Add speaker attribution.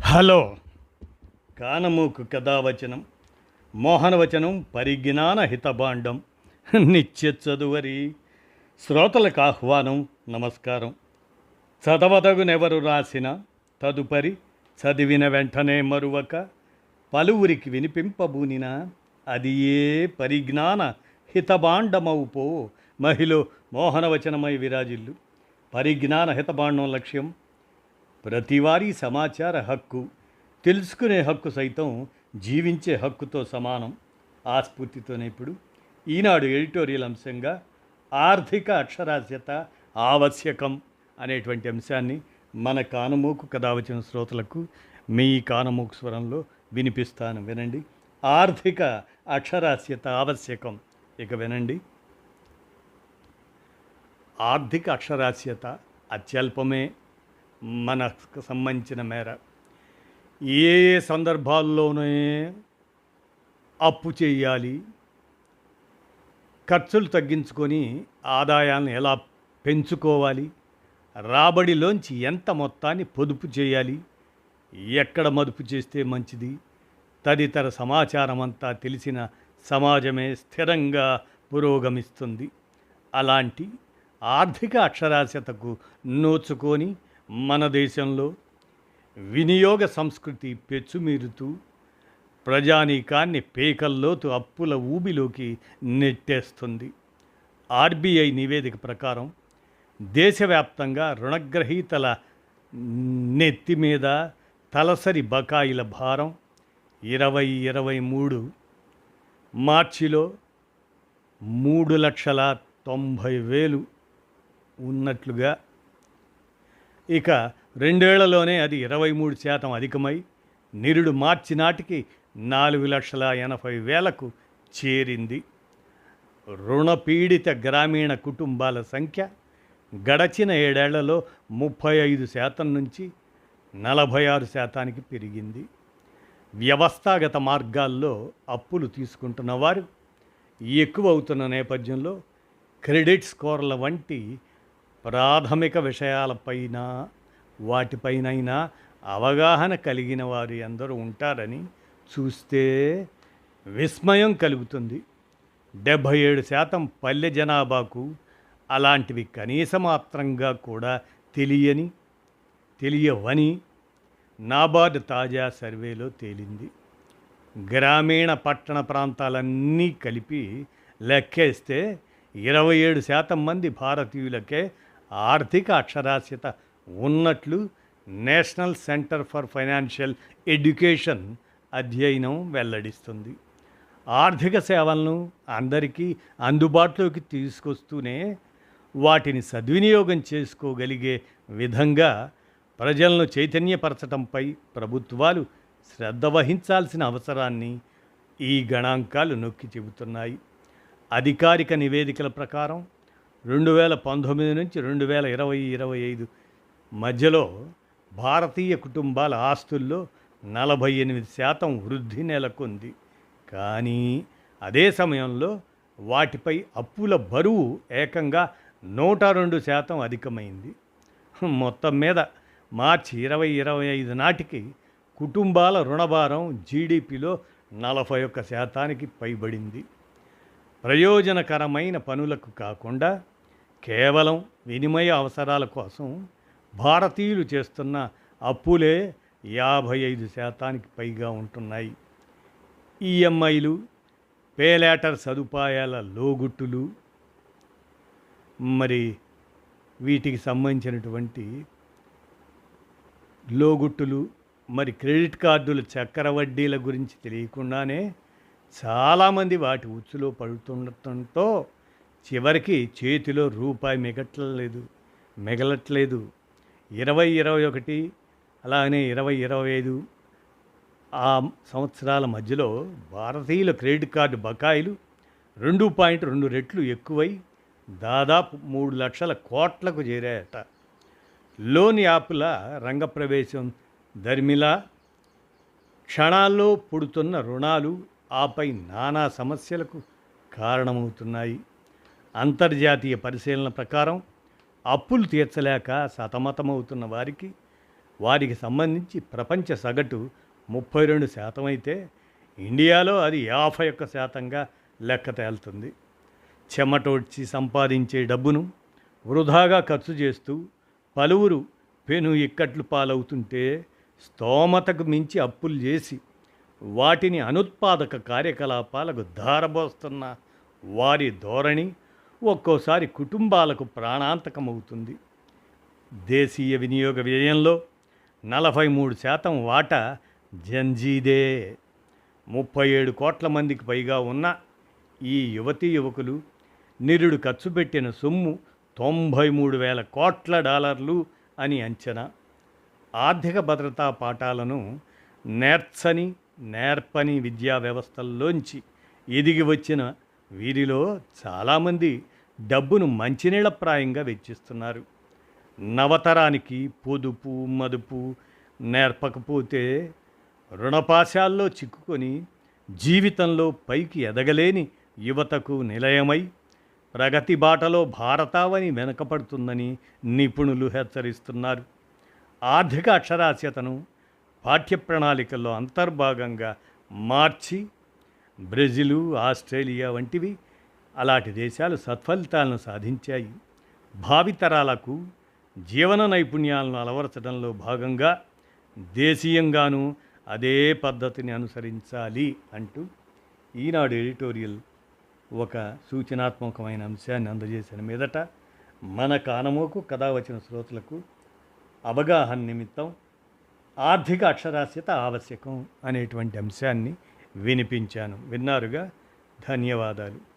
Speaker 1: Hello కానమూకు కథావచనం మోహనవచనం పరిజ్ఞాన హితభాండం నిత్య చదువరి శ్రోతలకు ఆహ్వానం నమస్కారం. చదవదగునెవరు రాసిన తదుపరి చదివిన వెంటనే మరువక పలువురికి వినిపింపబూనిన అది ఏ పరిజ్ఞాన హితభాండమవుపో మహిళ మోహనవచనమై విరాజిల్లు. పరిజ్ఞాన హితభాండం లక్ష్యం ప్రతివారీ సమాచార హక్కు, తెలుసుకునే హక్కు సైతం జీవించే హక్కుతో సమానం. ఆ స్ఫూర్తితోనే ఇప్పుడు ఈనాడు ఎడిటోరియల్ అంశంగా ఆర్థిక అక్షరాస్యత ఆవశ్యకం అనేటువంటి అంశాన్ని మన కానమూకు కథావచన శ్రోతలకు మీ కానమూకు స్వరంలో వినిపిస్తాను, వినండి. ఆర్థిక అక్షరాస్యత ఆవశ్యకం. ఇక వినండి. ఆర్థిక అక్షరాస్యత అత్యల్పమే. మనకు సంబంధించిన మేర ఏ ఏ సందర్భాల్లోనే అప్పు చేయాలి, ఖర్చులు తగ్గించుకొని ఆదాయాన్ని ఎలా పెంచుకోవాలి, రాబడిలోంచి ఎంత మొత్తాన్ని పొదుపు చేయాలి, ఎక్కడ మదుపు చేస్తే మంచిది తదితర సమాచారం అంతా తెలిసిన సమాజమే స్థిరంగా పురోగమిస్తుంది. అలాంటి ఆర్థిక అక్షరాస్యతకు నోచుకొని మన దేశంలో వినియోగ సంస్కృతి పెచ్చుమీరుతూ ప్రజానీకాన్ని పేకల్లోతు అప్పుల ఊబిలోకి నెట్టేస్తుంది. ఆర్బీఐ నివేదిక ప్రకారం దేశవ్యాప్తంగా రుణగ్రహీతల నెత్తి మీద తలసరి బకాయిల భారం 2023 మార్చిలో 3,90,000 ఉన్నట్లుగా, ఇక 2 ఏళ్లలోనే అది 23% అధికమై నిరుడు మార్చి నాటికి 4,80,000కు చేరింది. రుణపీడిత గ్రామీణ కుటుంబాల సంఖ్య గడచిన 7 ఏళ్లలో 35% నుంచి 46%కి పెరిగింది. వ్యవస్థాగత మార్గాల్లో అప్పులు తీసుకుంటున్న వారు ఎక్కువ అవుతున్న నేపథ్యంలో క్రెడిట్ స్కోర్ల వంటి ప్రాథమిక విషయాలపైన వాటిపైనైనా అవగాహన కలిగిన వారు ఎందరూ ఉంటారని చూస్తే విస్మయం కలుగుతుంది. 77% పల్లె జనాభాకు అలాంటివి కనీసమాత్రంగా కూడా తెలియవని నాబార్డ్ తాజా సర్వేలో తేలింది. గ్రామీణ పట్టణ ప్రాంతాలన్నీ కలిపి లెక్కేస్తే 27% మంది భారతీయులకే ఆర్థిక అక్షరాస్యత ఉన్నట్లు national centre for financial education అధ్యయనం వెల్లడిస్తుంది. ఆర్థిక సేవలను అందరికీ అందుబాటులోకి తీసుకొస్తూనే వాటిని సద్వినియోగం చేసుకోగలిగే విధంగా ప్రజలను చైతన్యపరచడంపై ప్రభుత్వాలు శ్రద్ధ వహించాల్సిన అవసరాన్ని ఈ గణాంకాలు నొక్కి చెబుతున్నాయి. అధికారిక నివేదికల ప్రకారం 2019 నుంచి 2020-25 మధ్యలో భారతీయ కుటుంబాల ఆస్తుల్లో 48% వృద్ధి నెలకొంది. కానీ అదే సమయంలో వాటిపై అప్పుల బరువు ఏకంగా 102% అధికమైంది. మొత్తం మీద మార్చి 2025 నాటికి కుటుంబాల రుణభారం జీడిపిలో 41%కి పైబడింది. ప్రయోజనకరమైన పనులకు కాకుండా కేవలం వినిమయ అవసరాల కోసం భారతీయులు చేస్తున్న అప్పులే 55%కి పైగా ఉంటున్నాయి. ఈఎంఐలు, పేలేటర్ సదుపాయాల లోగుట్టులు, మరి వీటికి సంబంధించినటువంటి లోగుట్టులు, మరి క్రెడిట్ కార్డుల చక్రవడ్డీల గురించి తెలియకుండానే చాలామంది వాటి ఉచ్చులో పడుతుండటంతో చివరికి చేతిలో రూపాయి మిగలట్లేదు. 2021 అలానే 2025 ఆ సంవత్సరాల మధ్యలో భారతీయుల క్రెడిట్ కార్డు బకాయిలు 2.2 రెట్లు ఎక్కువై దాదాపు 3 లక్షల కోట్లకు చేరాయట. లోన్ యాప్ల రంగప్రవేశం దర్మిలా క్షణాల్లో పుడుతున్న రుణాలు ఆపై నానా సమస్యలకు కారణమవుతున్నాయి. అంతర్జాతీయ పరిశీలన ప్రకారం అప్పులు తీర్చలేక సతమతమవుతున్న వారికి వారికి సంబంధించి ప్రపంచ సగటు 32% అయితే ఇండియాలో అది 51%గా లెక్క తేలుతుంది. చెమటోడ్చి సంపాదించే డబ్బును వృధాగా ఖర్చు చేస్తూ పలువురు పెను ఇక్కట్లు పాలవుతుంటే స్తోమతకు మించి అప్పులు చేసి వాటిని అనుత్పాదక కార్యకలాపాలకు ధారబోస్తున్న వారి ధోరణి ఒక్కోసారి కుటుంబాలకు ప్రాణాంతకమవుతుంది. దేశీయ వినియోగ వ్యయంలో 43% వాటా జంజీదే. 37 కోట్ల మందికి పైగా ఉన్న ఈ యువతీ యువకులు నిరుడు ఖర్చు పెట్టిన సొమ్ము 93,000 కోట్ల డాలర్లు అని అంచనా. ఆర్థిక భద్రతా పాఠాలను నేర్పని విద్యా వ్యవస్థల్లోంచి ఎదిగి వచ్చిన వీరిలో చాలామంది డబ్బును మంచినీళ్ళప్రాయంగా వెచ్చిస్తున్నారు. నవతరానికి పొదుపు మదుపు నేర్పకపోతే రుణపాశాల్లో చిక్కుకొని జీవితంలో పైకి ఎదగలేని యువతకు నిలయమై ప్రగతి బాటలో భారతావని వెనకపడుతుందని నిపుణులు హెచ్చరిస్తున్నారు. ఆర్థిక అక్షరాస్యతను పాఠ్యప్రణాళికల్లో అంతర్భాగంగా మార్చి బ్రెజిలు, ఆస్ట్రేలియా వంటివి అలాంటి దేశాలు సత్ఫలితాలను సాధించాయి. భావితరాలకు జీవన నైపుణ్యాలను అలవరచడంలో భాగంగా దేశీయంగానూ అదే పద్ధతిని అనుసరించాలి అంటూ ఈనాడు ఎడిటోరియల్ ఒక సూచనాత్మకమైన అంశాన్ని అందజేసిన మీదట మన కానమోకు కథ వచ్చిన శ్రోతలకు అవగాహన నిమిత్తం ఆర్థిక అక్షరాస్యత ఆవశ్యకం అనేటువంటి అంశాన్ని వినిపించాను. విన్నారుగా, ధన్యవాదాలు.